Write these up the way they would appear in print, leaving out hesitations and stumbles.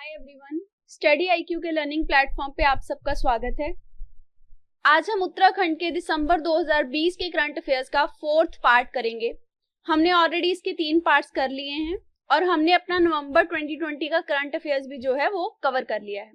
Hi everyone, study IQ के learning platform पे आप सबका स्वागत है। आज हम उत्तराखंड के दिसंबर 2020 के करंट अफेयर्स का 4th पार्ट करेंगे। हमने ऑलरेडी इसके 3 पार्ट्स कर लिए हैं और हमने अपना नवंबर 2020 का करंट अफेयर्स भी जो है वो कवर कर लिया है।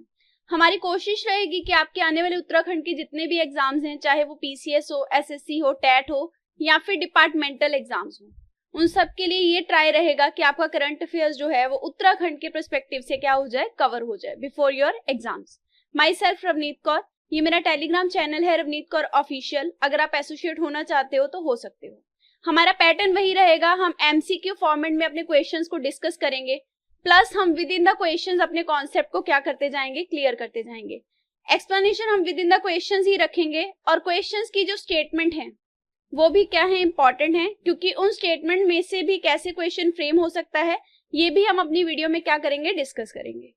हमारी कोशिश रहेगी कि आपके आने वाले उत्तराखंड के जितने भी एग्जाम्स हैं, चाहे वो पीसीएस हो, एसएससी हो, टेट हो या फिर डिपार्टमेंटल एग्जाम्स हो, उन सब के लिए ये ट्राई रहेगा कि आपका करंट अफेयर्स जो है वो उत्तराखंड के पर्सपेक्टिव से क्या हो जाए, कवर हो जाए before your exams. My self Ravneet Kaur, ये मेरा टेलीग्राम चैनल है रवनीत कौर ऑफिशियल। अगर आप एसोसिएट होना चाहते हो तो हो सकते हो। हमारा पैटर्न वही रहेगा, हम एमसीक्यू फॉर्मेट में अपने क्वेश्चंस को डिस्कस करेंगे, प्लस हम विद इन द क्वेश्चंस अपने कॉन्सेप्ट को क्या करते जाएंगे, क्लियर करते जाएंगे। एक्सप्लेनेशन हम विद इन द क्वेश्चंस ही रखेंगे और क्वेश्चंस की जो स्टेटमेंट है वो भी क्या है, इंपॉर्टेंट है, क्योंकि उन स्टेटमेंट में से भी कैसे क्वेश्चन फ्रेम हो सकता है ये भी हम अपनी वीडियो में क्या करेंगे, डिस्कस करेंगे।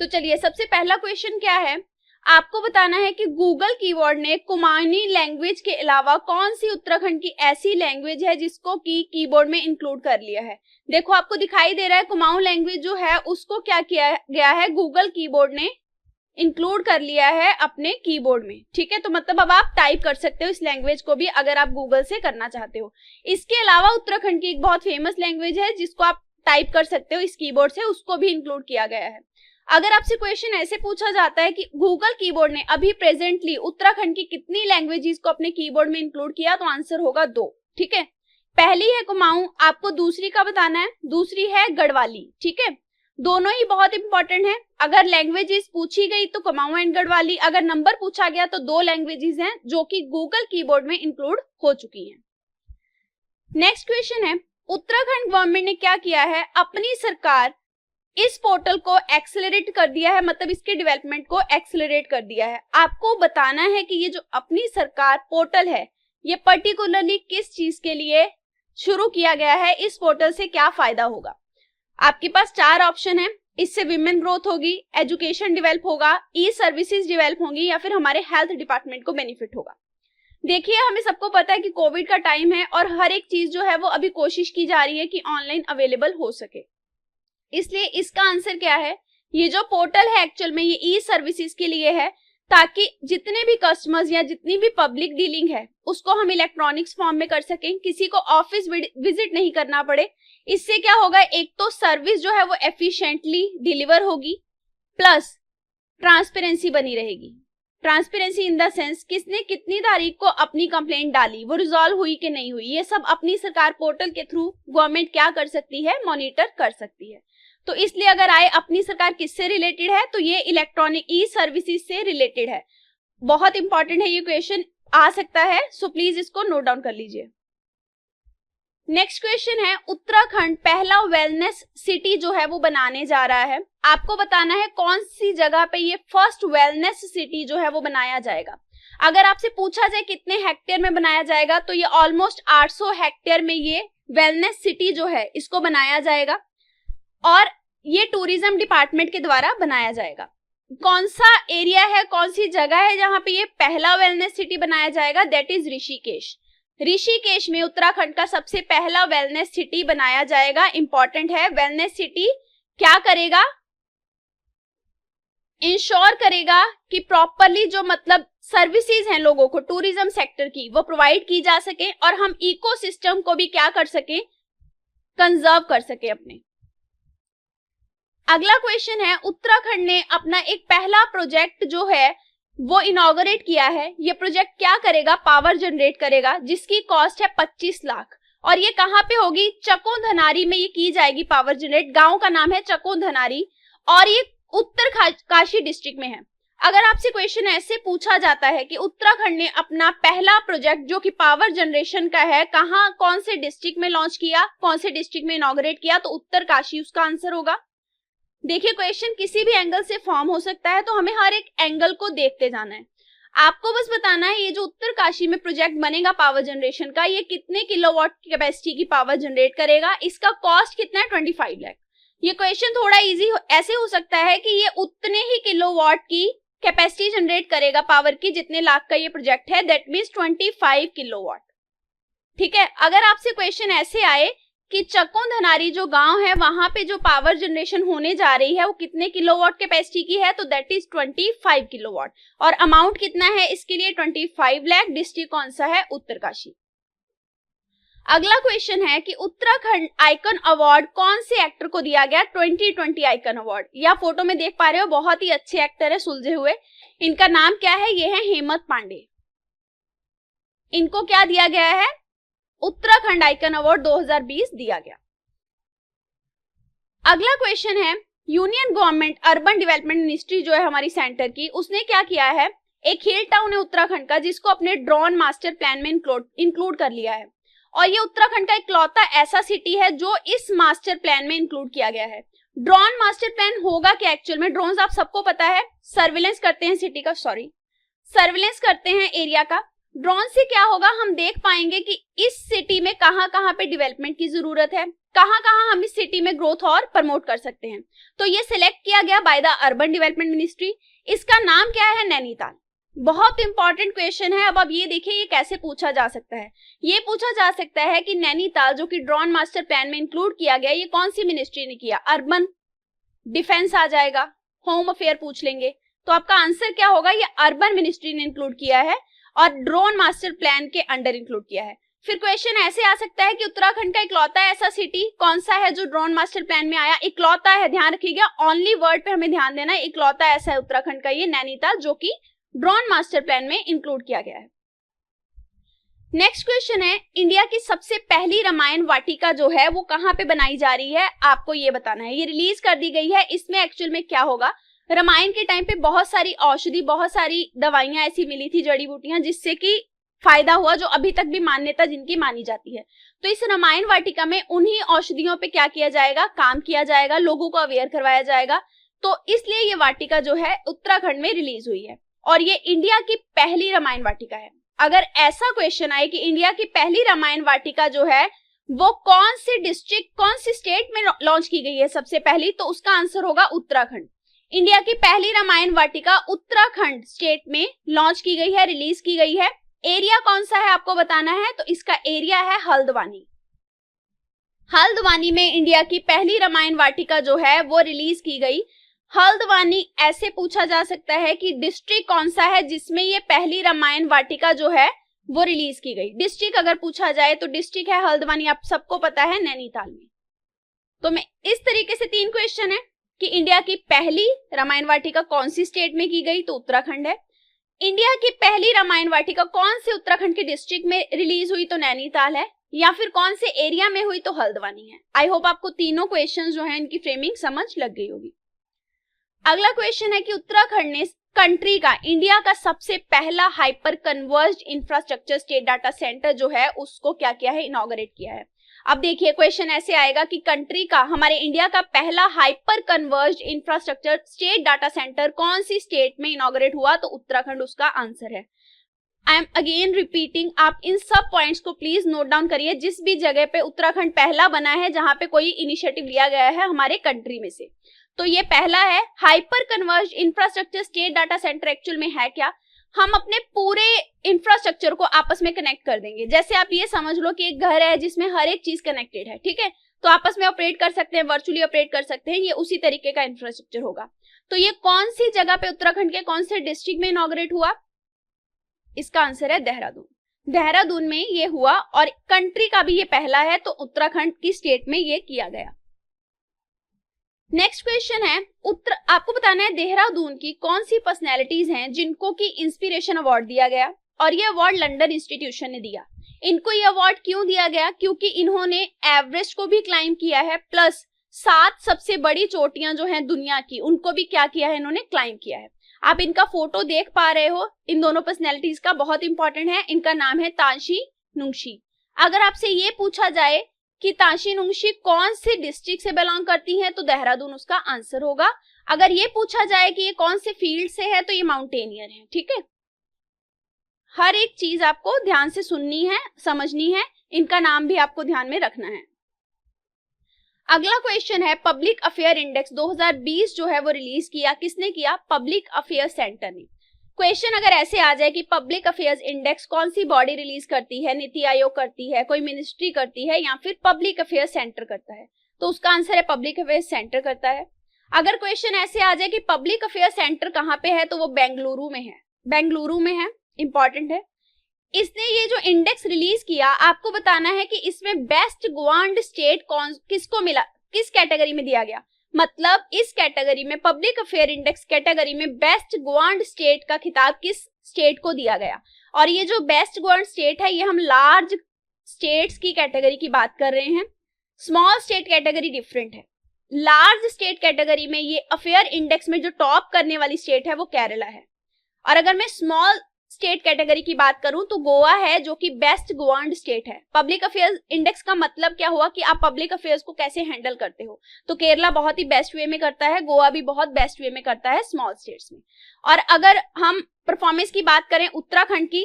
तो चलिए, सबसे पहला क्वेश्चन क्या है, आपको बताना है कि गूगल कीवर्ड ने कुमाऊनी लैंग्वेज के अलावा कौन सी उत्तराखंड की ऐसी लैंग्वेज है जिसको की कीबोर्ड में इंक्लूड कर लिया है। देखो आपको दिखाई दे रहा है कुमाऊं लैंग्वेज जो है उसको क्या किया गया है, गूगल कीबोर्ड ने इंक्लूड कर लिया है अपने कीबोर्ड में। ठीक है, तो मतलब अब आप टाइप कर सकते हो इस लैंग्वेज को भी अगर आप गूगल से करना चाहते हो। इसके अलावा उत्तराखंड की एक बहुत फेमस लैंग्वेज है जिसको आप टाइप कर सकते हो इस कीबोर्ड से, उसको भी इंक्लूड किया गया है। अगर आपसे क्वेश्चन ऐसे पूछा जाता है कि गूगल कीबोर्ड ने अभी प्रेजेंटली उत्तराखंड की कितनी लैंग्वेजेस को अपने कीबोर्ड में इंक्लूड किया, तो आंसर होगा 2। ठीक है, पहली है कुमाऊं, आपको दूसरी का बताना है, दूसरी है गढ़वाली। ठीक है, दोनों ही बहुत इंपॉर्टेंट है। अगर लैंग्वेजेस पूछी गई तो कुमाऊं एंड गढ़वाली, अगर नंबर पूछा गया तो 2 लैंग्वेजेस हैं जो कि गूगल कीबोर्ड में इंक्लूड हो चुकी हैं। नेक्स्ट क्वेश्चन है, उत्तराखंड गवर्नमेंट ने क्या किया है, अपनी सरकार इस पोर्टल को एक्सेलरेट कर दिया है, मतलब इसके डेवलपमेंट को एक्सेलरेट कर दिया है। आपको बताना है कि ये जो अपनी सरकार पोर्टल है ये पर्टिकुलरली किस चीज के लिए शुरू किया गया है, इस पोर्टल से क्या फायदा होगा। आपके पास 4 ऑप्शन है, इससे विमेन ग्रोथ होगी, एजुकेशन डेवलप होगा, ई सर्विसेज डेवलप होंगी या फिर हमारे हेल्थ डिपार्टमेंट को बेनिफिट होगा। देखिए, हमें सबको पता है कि कोविड का टाइम है और हर एक चीज जो है वो अभी कोशिश की जा रही है कि ऑनलाइन अवेलेबल हो सके, इसलिए इसका आंसर क्या है, ये जो पोर्टल है एक्चुअल में ये ई सर्विसेज के लिए है, ताकि जितने भी कस्टमर्स या जितनी भी पब्लिक डीलिंग है उसको हम इलेक्ट्रॉनिक्स फॉर्म में कर सकें, किसी को ऑफिस विजिट नहीं करना पड़े। इससे क्या होगा, एक तो सर्विस जो है वो एफिशिएंटली डिलीवर होगी, प्लस ट्रांसपेरेंसी बनी रहेगी। ट्रांसपेरेंसी इन द सेंस किसने कितनी तारीख को अपनी कंप्लेंट डाली, वो रिजॉल्व हुई कि नहीं हुई, ये सब अपनी सरकार पोर्टल के थ्रू गवर्नमेंट क्या कर सकती है, मॉनिटर कर सकती है। तो इसलिए अगर आए अपनी सरकार किससे रिलेटेड है, तो ये इलेक्ट्रॉनिक ई सर्विसेज से रिलेटेड है। बहुत इंपॉर्टेंट है, ये क्वेश्चन आ सकता है, सो प्लीज इसको नोट डाउन कर लीजिए। नेक्स्ट क्वेश्चन है, उत्तराखंड पहला वेलनेस सिटी जो है वो बनाने जा रहा है। आपको बताना है कौन सी जगह पे ये फर्स्ट वेलनेस सिटी जो है वो बनाया जाएगा। अगर आपसे पूछा जाए कितने हेक्टेयर में बनाया जाएगा, तो ये ऑलमोस्ट 800 हेक्टेयर में ये वेलनेस सिटी जो है इसको बनाया जाएगा और ये टूरिज्म डिपार्टमेंट के द्वारा बनाया जाएगा। कौन सा एरिया है, कौन सी जगह है जहां पे ये पहला वेलनेस सिटी बनाया जाएगा, दैट इज ऋषिकेश। ऋषिकेश में उत्तराखंड का सबसे पहला वेलनेस सिटी बनाया जाएगा। इंपॉर्टेंट है, वेलनेस सिटी क्या करेगा, इंश्योर करेगा कि प्रॉपरली जो मतलब सर्विसेज हैं लोगों को टूरिज्म सेक्टर की वो प्रोवाइड की जा सके और हम इकोसिस्टम को भी क्या कर सके, कंजर्व कर सके अपने। अगला क्वेश्चन है, उत्तराखंड ने अपना एक पहला प्रोजेक्ट जो है वो इनॉग्रेट किया है। ये प्रोजेक्ट क्या करेगा, पावर जनरेट करेगा, जिसकी कॉस्ट है 25 लाख और ये कहाँ पे होगी, चको धनारी में ये की जाएगी पावर जनरेट। गांव का नाम है चको धनारी और ये उत्तर काशी डिस्ट्रिक्ट में है। अगर आपसे क्वेश्चन ऐसे पूछा जाता है कि उत्तराखंड ने अपना पहला प्रोजेक्ट जो कि पावर जनरेशन का है कहाँ, कौन से डिस्ट्रिक्ट में लॉन्च किया, कौन से डिस्ट्रिक्ट में इनॉग्रेट किया, तो उत्तर काशी उसका आंसर होगा। देखिए, क्वेश्चन किसी भी एंगल से फॉर्म हो सकता है, तो हमें हर एक एंगल को देखते जाना है। आपको बस बताना है ये जो उत्तर काशी में प्रोजेक्ट बनेगा पावर जनरेशन का, ये कितने किलोवाट की कैपेसिटी की पावर जनरेट करेगा, इसका कॉस्ट कितना है, 25 लाख। ये क्वेश्चन थोड़ा इजी ऐसे हो सकता है कि ये उतने ही किलोवाट की कैपेसिटी जनरेट करेगा पावर की जितने लाख का ये प्रोजेक्ट है, दैट मीन्स 25 किलोवाट। ठीक है, अगर आपसे क्वेश्चन ऐसे आए कि चक्कों धनारी जो गांव है वहां पे जो पावर जनरेशन होने जा रही है वो कितने किलोवाट कैपेसिटी की है, तो दैट इज 25 किलोवाट। और अमाउंट कितना है इसके लिए, 25 लाख। डिस्ट्रिक्ट कौन सा है, उत्तरकाशी। अगला क्वेश्चन है कि उत्तराखंड आइकन अवार्ड कौन से एक्टर को दिया गया, 2020 आइकन अवार्ड। या फोटो में देख पा रहे हो, बहुत ही अच्छे एक्टर है, सुलझे हुए। इनका नाम क्या है, ये है हेमंत पांडे। इनको क्या दिया गया है, उत्तराखंड आइकन अवार्ड 2020 दिया गया। अगला क्वेश्चन है, union government urban development ministry जो है हमारी सेंटर की, उसने क्या किया है, एक हिल टाउन है उत्तराखंड का जिसको अपने ड्रोन मास्टर प्लान में इंक्लूड कर लिया है। और ये उत्तराखंड का इकलौता ऐसा सिटी है जो इस मास्टर प्लान में इंक्लूड किया गया है। ड्रोन मास्टर प्लान होगा क्या एक्चुअल में, ड्रोन आप सबको पता है सर्विलेंस करते हैं सिटी का, सर्विलेंस करते हैं एरिया का। ड्रोन से क्या होगा, हम देख पाएंगे कि इस सिटी में कहां कहां पे डेवलपमेंट की जरूरत है, कहां कहां हम इस सिटी में ग्रोथ और प्रमोट कर सकते हैं। तो ये सिलेक्ट किया गया by the urban development ministry. इसका नाम क्या है, नैनीताल। बहुत इंपॉर्टेंट क्वेश्चन है। अब ये देखिए ये कैसे पूछा जा सकता है, ये पूछा जा सकता है कि नैनीताल जो कि ड्रोन मास्टर प्लान में इंक्लूड किया गया, ये कौन सी मिनिस्ट्री ने किया, अर्बन, डिफेंस आ जाएगा, होम अफेयर पूछ लेंगे, तो आपका आंसर क्या होगा, ये अर्बन मिनिस्ट्री ने इंक्लूड किया है और ड्रोन मास्टर प्लान के अंडर इंक्लूड किया है। फिर क्वेश्चन ऐसे आ सकता है कि उत्तराखंड का इकलौता ऐसा सिटी कौन सा है जो ड्रोन मास्टर प्लान में आया, इकलौता है, ध्यान रखिएगा, ओनली वर्ड पे हमें ध्यान देना है, इकलौता ऐसा है उत्तराखंड का ये नैनीताल जो कि ड्रोन मास्टर प्लान में इंक्लूड किया गया है। नेक्स्ट क्वेश्चन है, इंडिया की सबसे पहली रामायण वाटिका जो है वो कहां पे बनाई जा रही है, आपको ये बताना है। ये रिलीज कर दी गई है। इसमें एक्चुअल में क्या होगा, रामायण के टाइम पे बहुत सारी औषधि, बहुत सारी दवाइयां ऐसी मिली थी, जड़ी बूटियां, जिससे कि फायदा हुआ, जो अभी तक भी मान्यता जिनकी मानी जाती है। तो इस रामायण वाटिका में उन्हीं औषधियों पे क्या किया जाएगा, काम किया जाएगा, लोगों को अवेयर करवाया जाएगा। तो इसलिए ये वाटिका जो है उत्तराखंड में रिलीज हुई है और ये इंडिया की पहली रामायण वाटिका है। अगर ऐसा क्वेश्चन आए कि इंडिया की पहली रामायण वाटिका जो है वो कौन से डिस्ट्रिक्ट, कौन सी स्टेट में लॉन्च की गई है सबसे पहली, तो उसका आंसर होगा उत्तराखंड। इंडिया की पहली रामायण वाटिका उत्तराखंड स्टेट में लॉन्च की गई है, रिलीज की गई है। एरिया कौन सा है आपको बताना है, तो इसका एरिया है हल्द्वानी। हल्द्वानी में इंडिया की पहली रामायण वाटिका जो है वो रिलीज की गई। हल्द्वानी ऐसे पूछा जा सकता है कि डिस्ट्रिक्ट कौन सा है जिसमें ये पहली रामायण वाटिका जो है वो रिलीज की गई। डिस्ट्रिक्ट अगर पूछा जाए तो डिस्ट्रिक्ट है हल्द्वानी, आप सबको पता है, नैनीताल में। तो मैं इस तरीके से 3 क्वेश्चन है कि इंडिया की पहली रामायण वाटिका कौन सी स्टेट में की गई, तो उत्तराखंड है। इंडिया की पहली रामायण वाटिका कौन से उत्तराखंड के डिस्ट्रिक्ट में रिलीज हुई, तो नैनीताल है। या फिर कौन से एरिया में हुई, तो हल्द्वानी है। आई होप आपको तीनों क्वेश्चन जो है इनकी फ्रेमिंग समझ लग गई होगी। अगला क्वेश्चन है कि उत्तराखंड ने कंट्री का, इंडिया का सबसे पहला hyper converged infrastructure state data center जो है उसको क्या किया है, इनॉग्रेट किया है। अब देखिए क्वेश्चन ऐसे आएगा कि कंट्री का, हमारे इंडिया का पहला hyper converged infrastructure state data center कौन सी स्टेट में इनॉग्रेट हुआ, तो उत्तराखंड उसका आंसर है। आई एम अगेन रिपीटिंग, आप इन सब पॉइंट्स को प्लीज नोट डाउन करिए। जिस भी जगह पे उत्तराखंड पहला बना है जहां पे कोई इनिशिएटिव लिया गया है हमारे कंट्री में से, तो ये पहला है। Hyper converged infrastructure state data center actual में है क्या, हम अपने पूरे इंफ्रास्ट्रक्चर को आपस में कनेक्ट कर देंगे। जैसे आप ये समझ लो कि एक घर है जिसमें हर एक चीज कनेक्टेड है, ठीक है, तो आपस में ऑपरेट कर सकते हैं, वर्चुअली ऑपरेट कर सकते हैं, ये उसी तरीके का इंफ्रास्ट्रक्चर होगा। तो ये कौन सी जगह पे उत्तराखंड के कौन से डिस्ट्रिक्ट में इनॉग्रेट हुआ, इसका आंसर है देहरादून। देहरादून में ये हुआ और कंट्री का भी ये पहला है, तो उत्तराखंड की स्टेट में ये किया गया। नेक्स्ट क्वेश्चन है, आपको बताना है देहरादून की कौन सी पर्सनैलिटीज हैं जिनको की इंस्पिरेशन अवार्ड दिया गया, और ये अवार्ड लंदन इंस्टीट्यूशन ने दिया। इनको ये अवार्ड क्यों दिया गया, क्योंकि इन्होंने एवरेस्ट को भी क्लाइम किया है, प्लस 7 सबसे बड़ी चोटियां जो हैं दुनिया की उनको भी क्या किया है, इन्होंने क्लाइम किया है। आप इनका फोटो देख पा रहे हो, इन दोनों पर्सनैलिटीज का, बहुत इंपॉर्टेंट है। इनका नाम है ताशी नुंगशी। अगर आपसे ये पूछा जाए कि ताशी नुंगशी कौन से डिस्ट्रिक्ट से बिलोंग करती हैं, तो देहरादून उसका आंसर होगा। अगर ये पूछा जाए कि ये कौन से फील्ड से है, तो ये माउंटेनियर है, ठीक है। हर एक चीज आपको ध्यान से सुननी है, समझनी है, इनका नाम भी आपको ध्यान में रखना है। अगला क्वेश्चन है, पब्लिक अफेयर इंडेक्स 2020 जो है वो रिलीज किया, किसने किया, पब्लिक अफेयर सेंटर ने। क्वेश्चन अगर ऐसे आ जाए कि पब्लिक अफेयर्स इंडेक्स कौन सी बॉडी रिलीज करती है, नीति आयोग करती है, कोई मिनिस्ट्री करती है, या फिर पब्लिक अफेयर्स सेंटर करता है, तो उसका आंसर है पब्लिक अफेयर्स सेंटर करता है। अगर क्वेश्चन ऐसे आ जाए कि पब्लिक अफेयर्स सेंटर कहाँ पे है, तो वो बेंगलुरु में है, बेंगलुरु में है, इंपॉर्टेंट है। इसने ये जो इंडेक्स रिलीज किया, आपको बताना है कि इसमें बेस्ट गवर्नड स्टेट किसको मिला, किस कैटेगरी में दिया गया। मतलब इस कैटेगरी में, पब्लिक अफेयर इंडेक्स कैटेगरी में बेस्ट गवर्नड स्टेट का खिताब किस स्टेट को दिया गया। और ये जो बेस्ट गवर्नड स्टेट है, ये हम लार्ज स्टेट्स की कैटेगरी की बात कर रहे हैं, स्मॉल स्टेट कैटेगरी डिफरेंट है। लार्ज स्टेट कैटेगरी में ये अफेयर इंडेक्स में जो टॉप करने वाली स्टेट है वो केरला है। और अगर मैं स्मॉल स्टेट कैटेगरी की बात करूं तो गोवा है, जो कि बेस्ट गवर्नड स्टेट है। पब्लिक अफेयर्स इंडेक्स का मतलब क्या हुआ कि आप पब्लिक अफेयर्स को कैसे हैंडल करते हो, तो केरला बहुत ही बेस्ट वे में करता है, गोवा भी बहुत बेस्ट वे में करता है स्मॉल स्टेट्स में। और अगर हम परफॉर्मेंस की बात करें उत्तराखंड की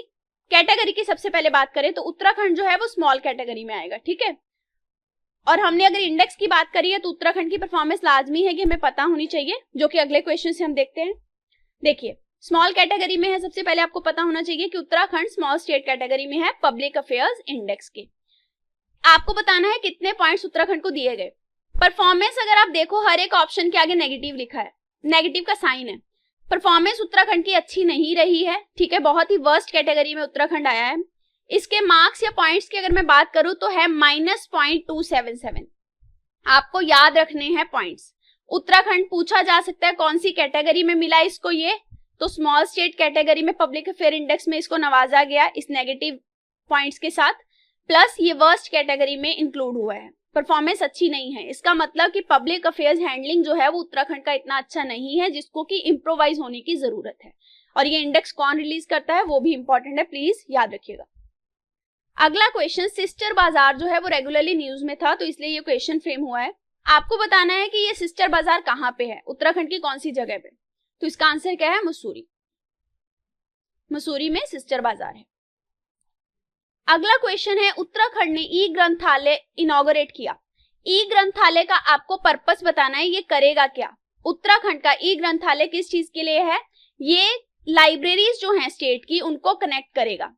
कैटेगरी की सबसे पहले बात करें, तो उत्तराखंड जो है वो स्मॉल कैटेगरी में आएगा, ठीक है। और हमने अगर इंडेक्स की बात करी है तो उत्तराखंड की परफॉर्मेंस लाजमी है कि हमें पता होनी चाहिए, जो कि अगले क्वेश्चन से हम देखते हैं। देखिए, स्मॉल कैटेगरी में है, सबसे पहले आपको पता होना चाहिए कि उत्तराखंड स्मॉल स्टेट कैटेगरी में है पब्लिक अफेयर्स इंडेक्स के। आपको बताना है कितने पॉइंट्स उत्तराखंड को दिए गए। परफॉर्मेंस अगर आप देखो, हर एक ऑप्शन के आगे नेगेटिव लिखा है, नेगेटिव का साइन है। परफॉर्मेंस उत्तराखंड की अच्छी नहीं रही है, ठीक है, बहुत ही वर्स्ट कैटेगरी में उत्तराखंड आया है। इसके मार्क्स या पॉइंट्स की अगर मैं बात करूं तो है -0.277। आपको याद रखने हैं पॉइंट्स। उत्तराखंड पूछा जा सकता है कौन सी कैटेगरी में मिला इसको, ये तो स्मॉल स्टेट कैटेगरी में पब्लिक अफेयर इंडेक्स में इसको नवाजा गया इस नेगेटिव पॉइंट्स के साथ, प्लस ये वर्स्ट कैटेगरी में इंक्लूड हुआ है। परफॉर्मेंस अच्छी नहीं है, इसका मतलब कि पब्लिक अफेयर्स हैंडलिंग जो है वो उत्तराखंड का इतना अच्छा नहीं है, जिसको कि इम्प्रोवाइज होने की जरूरत है। और ये इंडेक्स कौन रिलीज करता है वो भी इंपॉर्टेंट है, प्लीज याद रखिएगा। अगला क्वेश्चन, सिस्टर बाजार जो है वो रेगुलरली न्यूज में था, तो इसलिए ये क्वेश्चन फ्रेम हुआ है। आपको बताना है कि ये सिस्टर बाजार कहाँ पे है, उत्तराखंड की कौन सी जगह पे, तो इसका आंसर क्या है, मसूरी। मसूरी में सिस्टर बाजार है। अगला क्वेश्चन है, उत्तराखंड ने ई ग्रंथालय इनॉग्रेट किया। ई ग्रंथालय का आपको पर्पस बताना है, ये करेगा क्या। उत्तराखंड का ई ग्रंथालय किस चीज के लिए है, ये लाइब्रेरीज जो हैं स्टेट की उनको कनेक्ट करेगा।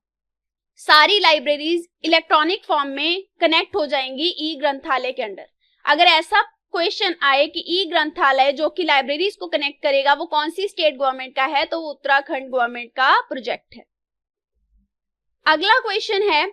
सारी लाइब्रेरीज इलेक्ट्रॉनिक फॉर्म में कनेक्ट हो जाएंगी ई ग्रंथालय के अंडर। अगर ऐसा क्वेश्चन आए कि ई ग्रंथालय जो कि लाइब्रेरीज को कनेक्ट करेगा वो कौन सी स्टेट गवर्नमेंट का है, तो वो उत्तराखंड गवर्नमेंट का प्रोजेक्ट है। अगला क्वेश्चन है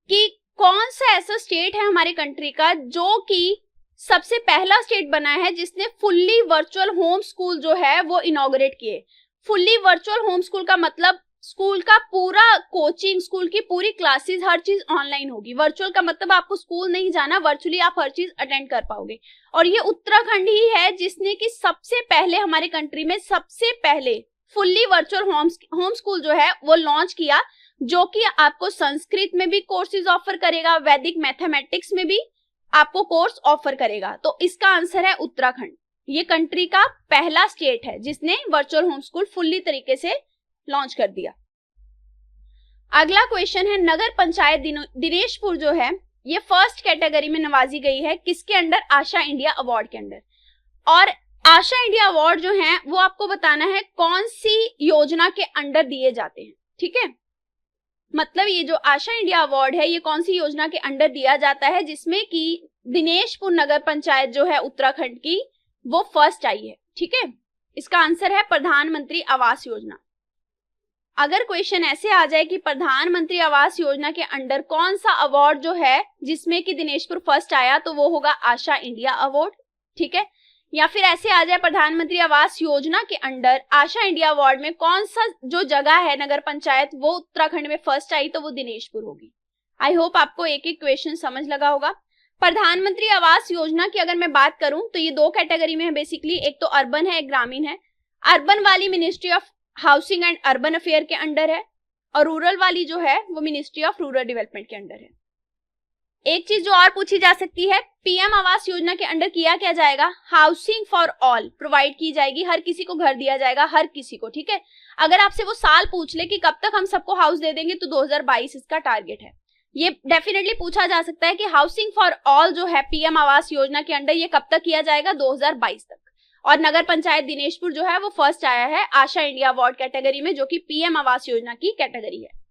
कि कौन सा ऐसा स्टेट है हमारे कंट्री का जो कि सबसे पहला स्टेट बना है जिसने फुल्ली वर्चुअल होम स्कूल जो है वो इनॉग्रेट किए। फुल्ली वर्चुअल होम स्कूल का मतलब स्कूल का पूरा कोचिंग, स्कूल की पूरी क्लासेस, हर चीज ऑनलाइन होगी। वर्चुअल का मतलब आपको स्कूल नहीं जाना, वर्चुअली आप हर चीज अटेंड कर पाओगे। और ये उत्तराखंड ही है जिसने कि सबसे पहले हमारे कंट्री में सबसे पहले फुल्ली वर्चुअल होम स्कूल जो है वो लॉन्च किया, जो कि आपको संस्कृत में भी कोर्सेज ऑफर करेगा, वैदिक मैथमेटिक्स में भी आपको कोर्स ऑफर करेगा। तो इसका आंसर है उत्तराखंड। ये कंट्री का पहला स्टेट है जिसने वर्चुअल होम स्कूल फुल्ली तरीके से लॉन्च कर दिया। अगला क्वेश्चन है, नगर पंचायत दिनेशपुर जो है ये फर्स्ट कैटेगरी में नवाजी गई है, किसके अंडर, आशा इंडिया अवार्ड के अंडर। और आशा इंडिया अवार्ड जो है वो आपको बताना है कौन सी योजना के अंडर दिए जाते हैं, ठीक है। मतलब ये जो आशा इंडिया अवार्ड है ये कौन सी योजना के अंडर दिया जाता है, जिसमें कि दिनेशपुर नगर पंचायत जो है उत्तराखंड की वो फर्स्ट आई है, ठीक है। इसका आंसर है प्रधानमंत्री आवास योजना। अगर क्वेश्चन ऐसे आ जाए कि प्रधानमंत्री आवास योजना के अंडर कौन सा अवार्ड जो है जिसमें कि दिनेशपुर फर्स्ट आया, तो वो होगा आशा इंडिया अवार्ड, ठीक है। या फिर ऐसे आ जाए प्रधानमंत्री आवास योजना के अंडर आशा इंडिया अवार्ड में कौन सा जो जगह है नगर पंचायत वो उत्तराखंड में फर्स्ट आई, तो वो दिनेशपुर होगी। आई होप आपको एक एक क्वेश्चन समझ लगा होगा। प्रधानमंत्री आवास योजना की अगर मैं बात करूं तो ये दो कैटेगरी में है बेसिकली, एक तो अर्बन है, एक ग्रामीण है। अर्बन वाली ministry of housing and urban affair के अंडर है, और रूरल वाली जो है वो मिनिस्ट्री ऑफ रूरल डेवलपमेंट के अंडर है। एक चीज जो और पूछी जा सकती है, पीएम आवास योजना के अंडर किया क्या जाएगा, हाउसिंग फॉर ऑल प्रोवाइड की जाएगी, हर किसी को घर दिया जाएगा, हर किसी को, ठीक है। अगर आपसे वो साल पूछ ले कि कब तक हम सबको हाउस दे देंगे, तो 2022 इसका टारगेट है। ये डेफिनेटली पूछा जा सकता है कि हाउसिंग फॉर ऑल जो है पीएम आवास योजना के अंडर ये कब तक किया जाएगा, 2022 तक। और नगर पंचायत दिनेशपुर जो है वो फर्स्ट आया है आशा इंडिया अवार्ड कैटेगरी में, जो कि पीएम आवास योजना की कैटेगरी है।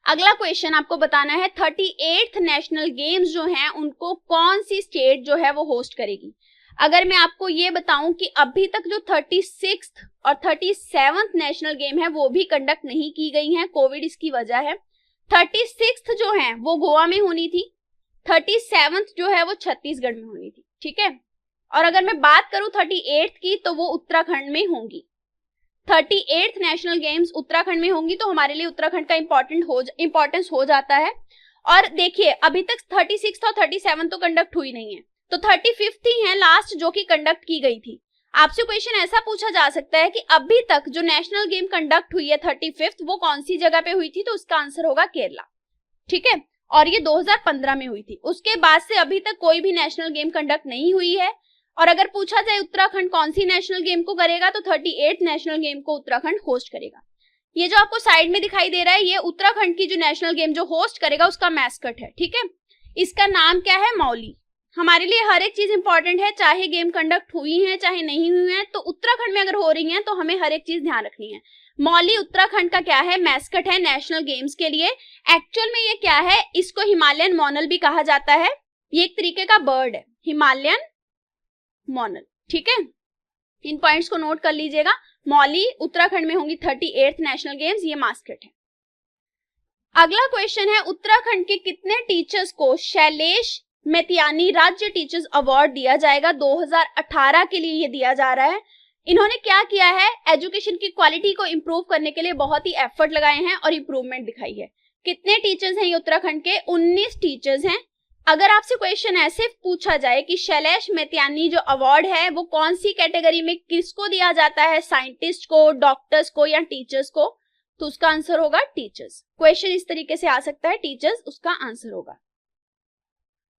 अगला क्वेश्चन आपको बताना है 38th नेशनल गेम्स जो हैं उनको कौन सी स्टेट जो है वो होस्ट करेगी। अगर मैं आपको ये बताऊं कि अभी तक जो 36th और 37th नेशनल गेम है वो भी कंडक्ट नहीं की गई हैं, कोविड इसकी वजह है। 36th जो है वो गोवा में होनी थी, 37th जो है वो छत्तीसगढ़ में होनी थी, ठीक है। और अगर मैं बात करूं 38th की तो वो उत्तराखंड में होंगी। 38th नेशनल गेम्स उत्तराखंड में होंगी तो हमारे लिए उत्तराखंड का इंपॉर्टेंस हो जाता है। और देखिए अभी तक 36th और 37th तो कंडक्ट हुई नहीं है, तो 35th ही है लास्ट जो कि कंडक्ट की गई थी। आपसे क्वेश्चन ऐसा पूछा जा सकता है कि अभी तक जो नेशनल गेम कंडक्ट हुई है 35th वो कौन सी जगह पे हुई थी, तो उसका आंसर होगा केरला, ठीक है। और ये 2015 में हुई थी। उसके बाद से अभी तक कोई भी नेशनल गेम कंडक्ट नहीं हुई है। और अगर पूछा जाए उत्तराखंड कौन सी नेशनल गेम को करेगा तो 38th नेशनल गेम को उत्तराखंड होस्ट करेगा। ये जो आपको साइड में दिखाई दे रहा है ये उत्तराखंड की जो नेशनल गेम जो होस्ट करेगा उसका मैस्कट है, ठीक है। इसका नाम क्या है, मौली। हमारे लिए हर एक चीज इंपॉर्टेंट है, चाहे गेम कंडक्ट हुई है चाहे नहीं हुई है, तो उत्तराखंड में अगर हो रही है तो हमें हर एक चीज ध्यान रखनी है। मौली उत्तराखंड का क्या है, मैस्कट है नेशनल गेम्स के लिए। एक्चुअल में ये क्या है, इसको हिमालयन मोनल भी कहा जाता है। ये एक तरीके का बर्ड है, हिमालयन मोनल, ठीक है। इन पॉइंट्स को नोट कर लीजिएगा। मौली उत्तराखंड में होंगी 38th नेशनल गेम्स, ये मास्कट है। अगला क्वेश्चन है उत्तराखंड के कितने टीचर्स को शैलेश मेतियानी राज्य टीचर्स अवार्ड दिया जाएगा। 2018 के लिए ये दिया जा रहा है। इन्होंने क्या किया है, एजुकेशन की क्वालिटी को इंप्रूव करने के लिए बहुत ही एफर्ट लगाए हैं और इंप्रूवमेंट दिखाई है। कितने टीचर्स हैं ये उत्तराखंड के, 19 टीचर्स हैं। अगर आपसे क्वेश्चन ऐसे पूछा जाए कि शैलेश मेतियानी जो अवार्ड है वो कौन सी कैटेगरी में किसको दिया जाता है, साइंटिस्ट को, डॉक्टर्स को या टीचर्स को, तो उसका आंसर होगा टीचर्स। क्वेश्चन इस तरीके से आ सकता है, टीचर्स उसका आंसर होगा।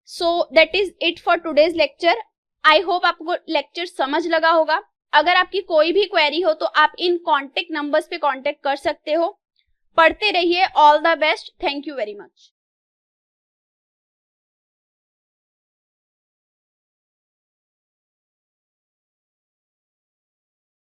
So that is it for today's lecture. I hope आपको लेक्चर समझ लगा होगा। अगर आपकी कोई भी क्वेरी हो तो आप इन कॉन्टेक्ट नंबर्स पे कॉन्टेक्ट कर सकते हो। पढ़ते रहिए। All the best. Thank you very much.